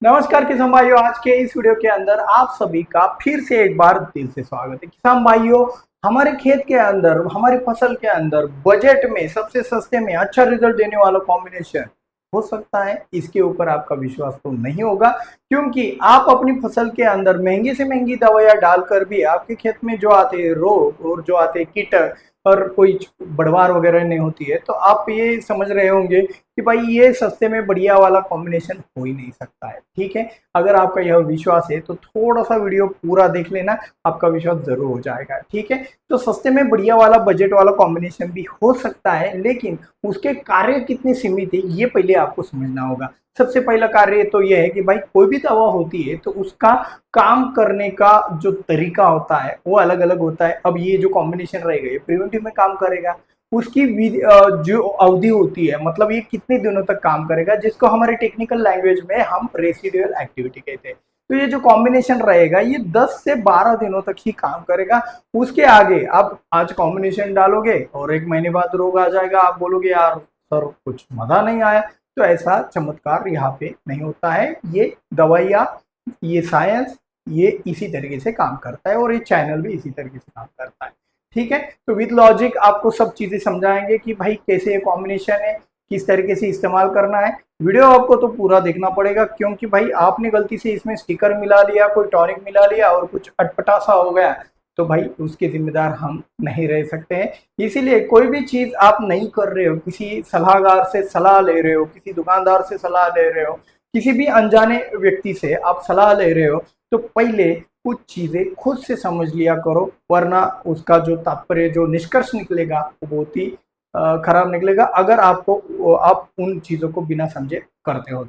नमस्कार किसान भाइयों, आज के इस वीडियो के अंदर आप सभी का फिर से एक बार दिल से स्वागत है। किसान भाइयों, हमारे खेत के अंदर, हमारी फसल के अंदर बजट में सबसे सस्ते में अच्छा रिजल्ट देने वाला कॉम्बिनेशन हो सकता है। इसके ऊपर आपका विश्वास तो नहीं होगा, क्योंकि आप अपनी फसल के अंदर महंगी से महंगी दवाइयां डालकर भी आपके खेत में जो आते हैं रोग और जो आते हैं कीटक और कोई बढ़वार वगैरह नहीं होती है, तो आप ये समझ रहे होंगे कि भाई ये सस्ते में बढ़िया वाला कॉम्बिनेशन हो ही नहीं सकता है। ठीक है, अगर आपका यह विश्वास है तो थोड़ा सा वीडियो पूरा देख लेना, आपका विश्वास जरूर हो जाएगा। ठीक है, तो सस्ते में बढ़िया वाला बजट वाला कॉम्बिनेशन भी हो सकता है, लेकिन उसके कार्य कितने सीमित है ये पहले आपको समझना होगा। सबसे पहला कार्य तो यह है कि भाई कोई भी दवा होती है तो उसका काम करने का जो तरीका होता है वो अलग अलग होता है। अब ये जो कॉम्बिनेशन रहेगा ये प्रिवेंटिव में काम करेगा, उसकी जो अवधि होती है, मतलब ये कितने दिनों तक काम करेगा, जिसको हमारे टेक्निकल लैंग्वेज में हम रेसिडुअल एक्टिविटी कहते हैं। तो ये जो कॉम्बिनेशन रहेगा ये 10 से 12 दिनों तक ही काम करेगा। उसके आगे आप आज कॉम्बिनेशन डालोगे और एक महीने बाद रोग आ जाएगा, आप बोलोगे यार सर कुछ मजा नहीं आया। तो ऐसा चमत्कार यहाँ पे नहीं होता है। ये दवाइयाँ, ये साइंस, ये इसी तरीके से काम करता है और ये चैनल भी इसी तरीके से काम करता है। ठीक है, तो विद लॉजिक आपको सब चीजें समझाएंगे कि भाई कैसे ये कॉम्बिनेशन है, किस तरीके से इस्तेमाल करना है। वीडियो आपको तो पूरा देखना पड़ेगा, क्योंकि भाई आपने गलती से इसमें स्टिकर मिला लिया, कोई टॉनिक मिला लिया और कुछ अटपटा सा हो गया, तो भाई उसके जिम्मेदार हम नहीं रह सकते हैं। इसीलिए कोई भी चीज आप नहीं कर रहे हो, किसी सलाहकार से सलाह ले रहे हो, किसी दुकानदार से सलाह ले रहे हो, किसी भी अनजाने व्यक्ति से आप सलाह ले रहे हो, तो पहले कुछ चीजें खुद से समझ लिया करो, वरना उसका जो तात्पर्य, जो निष्कर्ष निकलेगा वो बहुत ही खराब निकलेगा, अगर आप उन चीजों को बिना समझे करते हो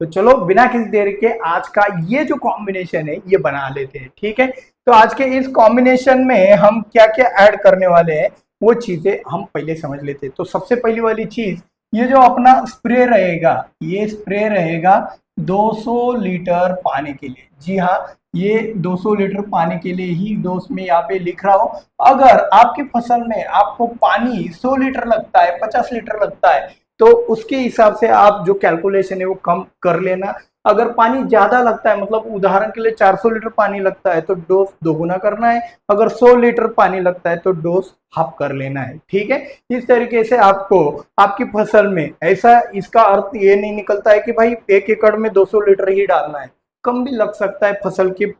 तो चलो बिना किसी देर के आज का ये जो कॉम्बिनेशन है ये बना लेते हैं। ठीक है, तो आज के इस कॉम्बिनेशन में हम क्या क्या ऐड करने वाले हैं वो चीजें हम पहले समझ लेते हैं। तो सबसे पहली वाली चीज, ये जो अपना स्प्रे रहेगा, ये स्प्रे रहेगा 200 लीटर पानी के लिए। जी हाँ, ये 200 लीटर पानी के लिए ही डोज में यहाँ पे लिख रहा हूँ। अगर आपकी फसल में आपको पानी 100 लीटर लगता है, 50 लीटर लगता है, तो उसके हिसाब से आप जो कैलकुलेशन है वो कम कर लेना। अगर पानी ज्यादा लगता है, मतलब उदाहरण के लिए 400 लीटर पानी लगता है, तो डोज दोगुना करना है। अगर 100 लीटर पानी लगता है तो डोज हाफ कर लेना है। ठीक है, इस तरीके से आपको आपकी फसल में, ऐसा इसका अर्थ ये नहीं निकलता है कि भाई 1 एकड़ में 200 लीटर ही डालना है, कम भी लग सकता है। फसल की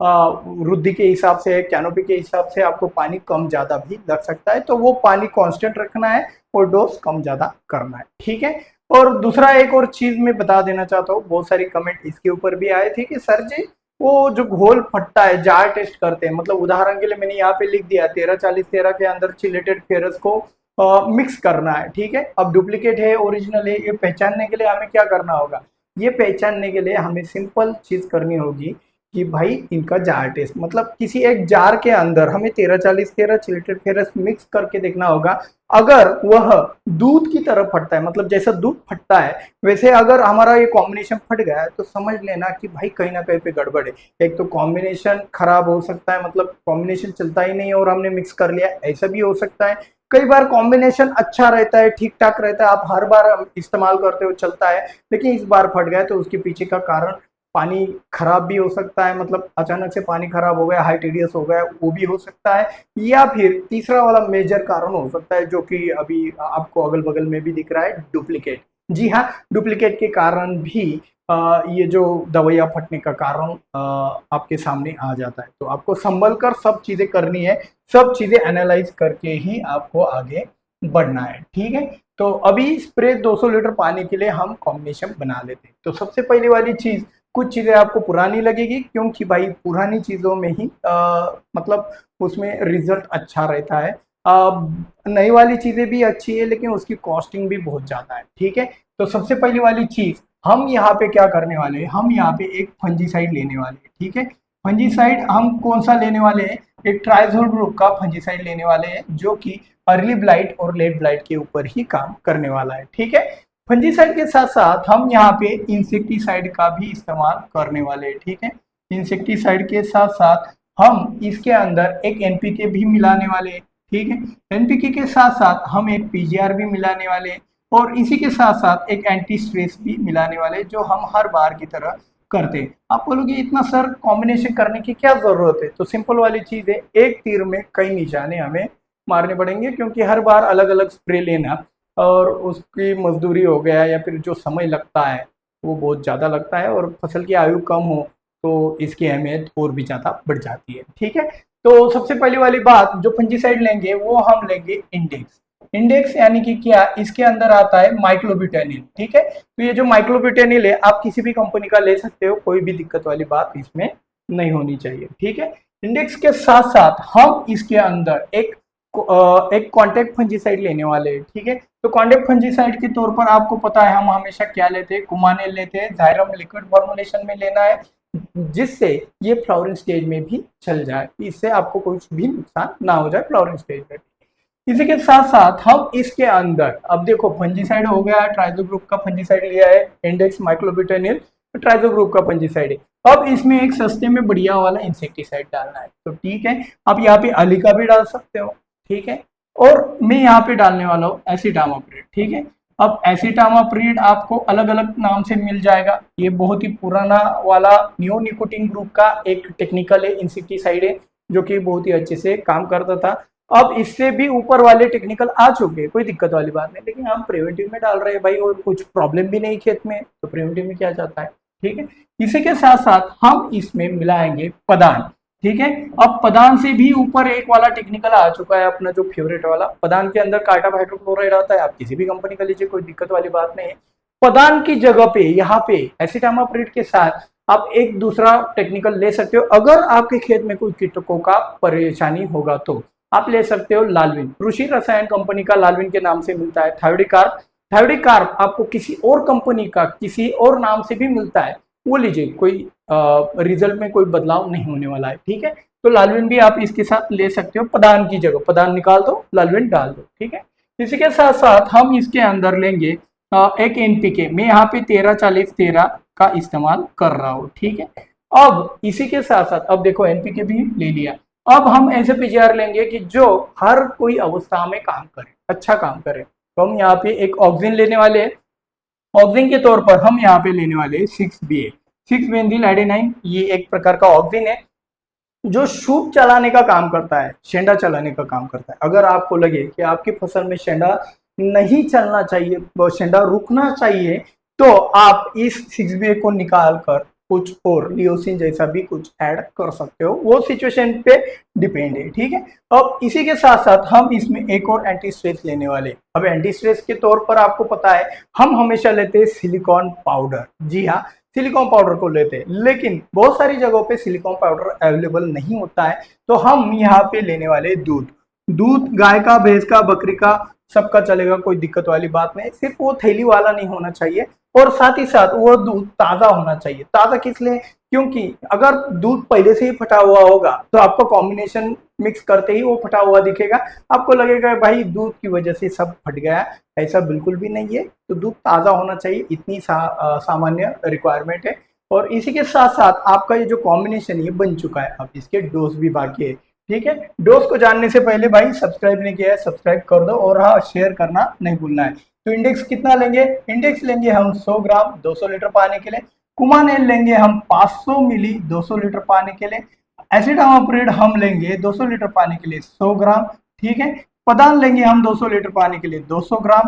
वृद्धि के हिसाब से, कैनोपी के हिसाब से आपको पानी कम ज्यादा भी लग सकता है, तो वो पानी कांस्टेंट रखना है और डोज कम ज्यादा करना है। ठीक है, और दूसरा एक और चीज मैं बता देना चाहता हूँ, बहुत सारी कमेंट इसके ऊपर भी आए थे कि सर जी वो जो घोल फटता है, जार टेस्ट करते हैं, मतलब उदाहरण के लिए मैंने यहाँ पे लिख दिया 1340 के अंदर चिलेटेड फेरस को मिक्स करना है। ठीक है, अब डुप्लीकेट है ओरिजिनल है ये पहचानने के लिए हमें क्या करना होगा? ये पहचानने के लिए हमें सिंपल चीज करनी होगी कि भाई इनका जार टेस्ट, मतलब किसी एक जार के अंदर हमें 1340 चिलेटेड फेरस मिक्स करके देखना होगा। अगर वह दूध की तरह फटता है, मतलब जैसा दूध फटता है वैसे अगर हमारा ये कॉम्बिनेशन फट गया है, तो समझ लेना कि भाई कहीं ना कहीं पे गड़बड़ है। एक तो कॉम्बिनेशन खराब हो सकता है, मतलब कॉम्बिनेशन चलता ही नहीं और हमने मिक्स कर लिया, ऐसा भी हो सकता है। कई बार कॉम्बिनेशन अच्छा रहता है, ठीक ठाक रहता है, आप हर बार इस्तेमाल करते हो चलता है, लेकिन इस बार फट गया, तो उसके पीछे का कारण पानी खराब भी हो सकता है, मतलब अचानक से पानी खराब हो गया, हाई टीडीएस हो गया, वो भी हो सकता है। या फिर तीसरा वाला मेजर कारण हो सकता है, जो कि अभी आपको अगल बगल में भी दिख रहा है, डुप्लीकेट। जी हाँ, डुप्लीकेट के कारण भी ये जो दवाइयाँ फटने का कारण आपके सामने आ जाता है। तो आपको संभल कर सब चीजें करनी है, सब चीजें एनालाइज करके ही आपको आगे बढ़ना है। ठीक है, तो अभी स्प्रे 200 लीटर पानी के लिए हम कॉम्बिनेशन बना लेते हैं। तो सबसे पहली वाली चीज, कुछ चीजें आपको पुरानी लगेगी, क्योंकि भाई पुरानी चीजों में ही मतलब उसमें रिजल्ट अच्छा रहता है। नई वाली चीजें भी अच्छी है, लेकिन उसकी कॉस्टिंग भी बहुत ज्यादा है। ठीक है, तो सबसे पहली वाली चीज हम यहाँ पे क्या करने वाले हैं, हम यहाँ पे एक फंजीसाइड लेने वाले हैं। ठीक है, फंजीसाइड हम कौन सा लेने वाले हैं? एक ट्राइजोल ग्रुप का फंजीसाइड लेने वाले हैं, जो कि अर्ली ब्लाइट और लेट ब्लाइट के ऊपर ही काम करने वाला है। ठीक है, फंजीसाइड के साथ साथ हम यहाँ पे इंसेक्टिसाइड का भी इस्तेमाल करने वाले हैं। ठीक है, इंसेक्टिसाइड के साथ साथ हम इसके अंदर एक एनपीके भी मिलाने वाले हैं। ठीक है, एनपीके के साथ साथ हम एक पीजीआर भी मिलाने वाले हैं। और इसी के साथ साथ एक एंटी स्ट्रेस भी मिलाने वाले, जो हम हर बार की तरह करते हैं। आप बोलोगे इतना सर कॉम्बिनेशन करने की क्या जरूरत है? तो सिंपल वाली चीज है, एक तीर में कई निशाने हमें मारने पड़ेंगे, क्योंकि हर बार अलग अलग स्प्रे लेना और उसकी मजदूरी हो गया या फिर जो समय लगता है वो बहुत ज़्यादा लगता है, और फसल की आयु कम हो तो इसकी अहमियत और भी ज़्यादा बढ़ जाती है। ठीक है, तो सबसे पहली वाली बात, जो फंजीसाइड लेंगे वो हम लेंगे इंडेक्स। इंडेक्स यानी कि क्या, इसके अंदर आता है माइक्लोब्यूटेनिल। ठीक है, तो ये जो माइक्लोब्यूटेनिल है आप किसी भी कंपनी का ले सकते हो, कोई भी दिक्कत वाली बात इसमें नहीं होनी चाहिए। ठीक है, इंडेक्स के साथ साथ हम इसके अंदर एक कॉन्टैक्ट फंजीसाइड लेने वाले हैं। ठीक है, तो कॉन्टैक्ट फंजीसाइड के तौर पर आपको पता है हम हमेशा क्या लेते हैं, कुमानेल लेते हैं। जायरम लिक्विड फॉर्मुलेशन में लेना है, जिससे ये फ्लावरिंग स्टेज में भी चल जाए, इससे आपको कुछ भी नुकसान ना हो जाए फ्लावरिंग स्टेज में। इसी के साथ साथ हम इसके अंदर, अब देखो फंजीसाइड हो गया, ट्राइजो ग्रुप का फंजीसाइड लिया है, इंडेक्स माइक्लोब्यूटेनिल, ट्राइजो ग्रुप का फंजीसाइड है। अब इसमें एक सस्ते में बढ़िया वाला इंसेक्टिसाइड डालना है, तो ठीक है, आप यहाँ पे अलीका भी डाल सकते हो। ठीक है, और मैं यहाँ पे डालने वाला हूँ एसिटामाप्रिड। ठीक है, अब एसिटामाप्रिड आपको अलग अलग नाम से मिल जाएगा, ये बहुत ही पुराना वाला नियोनिकोटिन ग्रुप का एक टेक्निकल है, इंसेक्टिसाइड है, जो कि बहुत ही अच्छे से काम करता था। अब इससे भी ऊपर वाले टेक्निकल आ चुके हैं, कोई दिक्कत वाली बात नहीं, लेकिन हम प्रिवेंटिव में डाल रहे हैं भाई, और कुछ प्रॉब्लम भी नहीं खेत में, तो प्रिवेंटिव में क्या जाता है। ठीक है, इसी के साथ साथ हम इसमें मिलाएंगे पदान। ठीक है, अब पदान से भी ऊपर एक वाला टेक्निकल आ चुका है अपना जो फेवरेट वाला, पदान के अंदर कार्टाप हाइड्रोक्लोराइड आता है, आप किसी भी कंपनी का लीजिए, कोई दिक्कत वाली बात नहीं है। पदान की जगह पे यहाँ पे एसिटामाप्रिड के साथ आप एक दूसरा टेक्निकल ले सकते हो, अगर आपके खेत में कोई कीटकों का परेशानी होगा तो आप ले सकते हो लालविन, कृषि रसायन कंपनी का लालविन के नाम से मिलता है। थायोडिकार्प, थायोडिकार्प आपको किसी और कंपनी का किसी और नाम से भी मिलता है, वो लीजिए, कोई रिजल्ट में कोई बदलाव नहीं होने वाला है। ठीक है, तो लालविन भी आप इसके साथ ले सकते हो, पदान की जगह पदान निकाल दो, लालविन डाल दो। ठीक है, इसी के साथ साथ हम इसके अंदर लेंगे एक एनपीके, मैं यहाँ पे 13-40-13 का इस्तेमाल कर रहा हूँ। ठीक है, अब इसी के साथ साथ अब देखो एनपीके भी ले लिया, अब हम ऐसे पीजीआर लेंगे कि जो हर कोई अवस्था में काम करे, अच्छा काम करे। तो हम यहाँ पे एक ऑक्सीजन लेने वाले हैं, ऑक्सीजन के तौर पर हम यहाँ पे लेने वाले हैं 6BA, 6-बेंजील एडेनाइन। ये एक प्रकार का ऑक्सीजन है जो शूट चलाने का काम करता है, शेंडा चलाने का काम करता है। अगर आपको लगे कि आपकी फसल में शेंडा नहीं चलना चाहिए, शेंडा रुकना चाहिए, तो आप इस 6BA को निकाल कर कुछ और लियोसिन जैसा भी कुछ ऐड कर सकते हो, वो सिचुएशन पे डिपेंड है। ठीक है, अब इसी के साथ साथ हम इसमें एक और एंटी स्ट्रेस लेने वाले। अब एंटी स्ट्रेस के तौर पर आपको पता है हम हमेशा लेते हैं सिलिकॉन पाउडर। जी हाँ, सिलिकॉन पाउडर को लेते हैं, लेकिन बहुत सारी जगहों पे सिलिकॉन पाउडर अवेलेबल नहीं होता है, तो हम यहाँ पे लेने वाले दूध। दूध गाय का, भैंस का, बकरी का, सबका चलेगा, कोई दिक्कत वाली बात नहीं, सिर्फ वो थैली वाला नहीं होना चाहिए, और साथ ही साथ वो दूध ताज़ा होना चाहिए। ताज़ा किस लिए? क्योंकि अगर दूध पहले से ही फटा हुआ होगा तो आपको कॉम्बिनेशन मिक्स करते ही वो फटा हुआ दिखेगा, आपको लगेगा भाई दूध की वजह से सब फट गया, ऐसा बिल्कुल भी नहीं है। तो दूध ताज़ा होना चाहिए, इतनी सामान्य रिक्वायरमेंट है। और इसी के साथ साथ आपका ये जो कॉम्बिनेशन ये बन चुका है, अब इसके डोज भी बाकी है। ठीक है, डोज को जानने से पहले भाई सब्सक्राइब नहीं किया है, सब्सक्राइब कर दो, और हाँ शेयर करना नहीं भूलना है। तो इंडेक्स कितना लेंगे? इंडेक्स लेंगे हम 100 ग्राम 200 लीटर पानी के लिए। कुमानेल लेंगे हम 500 मिली 200 लीटर पानी के लिए। एसिटामाप्रिड हम लेंगे 200 लीटर पानी के लिए 100 ग्राम। ठीक है, पदान लेंगे हम 200 लीटर पानी के लिए 200 ग्राम।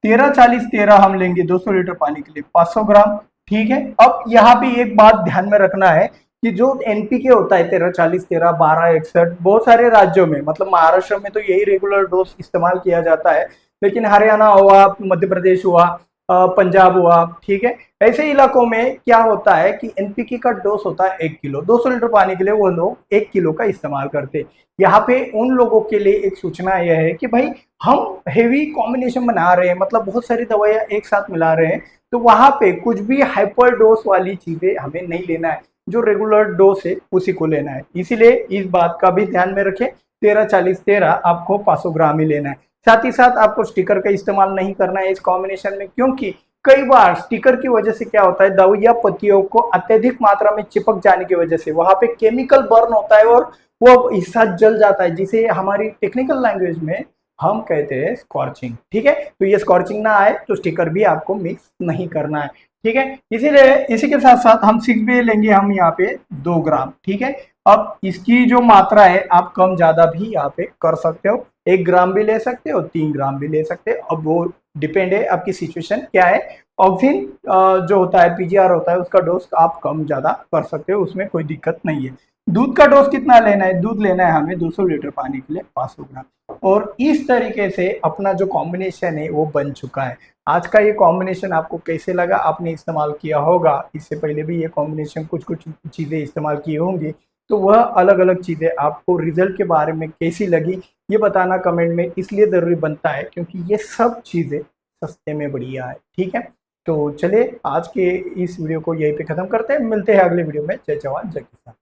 13-40-13 हम लेंगे 200 लीटर पानी के लिए 500 ग्राम। ठीक है, अब यहाँ पे एक बात ध्यान में रखना है कि जो एनपीके होता है 13-40-13, 12-61, बहुत सारे राज्यों में, मतलब महाराष्ट्र में तो यही रेगुलर डोज इस्तेमाल किया जाता है, लेकिन हरियाणा हुआ, मध्य प्रदेश हुआ, पंजाब हुआ, ठीक है, ऐसे इलाकों में क्या होता है कि एनपीके का डोज होता है 1 किलो। 200 लीटर पानी के लिए वो लोग 1 किलो का इस्तेमाल करते हैं। यहाँ पे उन लोगों के लिए एक सूचना यह है कि भाई हम हेवी कॉम्बिनेशन बना रहे हैं, मतलब बहुत सारी दवाइयाँ एक साथ मिला रहे हैं, तो वहाँ पे कुछ भी हाइपर डोज वाली चीजें हमें नहीं लेना है, जो रेगुलर डोज है उसी को लेना है। इसीलिए इस बात का भी ध्यान में रखें, 13-40-13 आपको 500 ग्राम ही लेना है। साथ ही साथ आपको स्टिकर का इस्तेमाल नहीं करना है इस कॉम्बिनेशन में, क्योंकि कई बार स्टिकर की वजह से क्या होता है, दवाइयाँ पत्तियों को अत्यधिक मात्रा में चिपक जाने की वजह से वहां पे केमिकल बर्न होता है और वो हिस्सा जल जाता है, जिसे हमारी टेक्निकल लैंग्वेज में हम कहते हैं स्कॉर्चिंग। ठीक है, तो ये स्कॉर्चिंग ना आए तो स्टिकर भी आपको मिक्स नहीं करना है। ठीक है, इसीलिए इसी के साथ साथ हम 6B लेंगे हम यहाँ पे 2 ग्राम। ठीक है, अब इसकी जो मात्रा है आप कम ज्यादा भी यहाँ पे कर सकते हो, 1 ग्राम भी ले सकते हो, 3 ग्राम भी ले सकते हो। अब वो डिपेंड है आपकी सिचुएशन क्या है। ऑक्सिन जो होता है, पीजीआर होता है, उसका डोज आप कम ज्यादा कर सकते हो, उसमें कोई दिक्कत नहीं है। दूध का डोज कितना लेना है? दूध लेना है हमें 200 लीटर पानी के लिए 500 ग्राम। और इस तरीके से अपना जो कॉम्बिनेशन है वो बन चुका है। आज का ये कॉम्बिनेशन आपको कैसे लगा? आपने इस्तेमाल किया होगा, इससे पहले भी ये कॉम्बिनेशन कुछ कुछ चीज़ें इस्तेमाल की होंगी, तो वह अलग अलग चीज़ें आपको रिजल्ट के बारे में कैसी लगी ये बताना कमेंट में इसलिए ज़रूरी बनता है क्योंकि ये सब चीज़ें सस्ते में बढ़िया है। ठीक है, तो चलिए आज के इस वीडियो को यहीं पे ख़त्म करते हैं, मिलते हैं अगले वीडियो में। जय जवान जय किसान।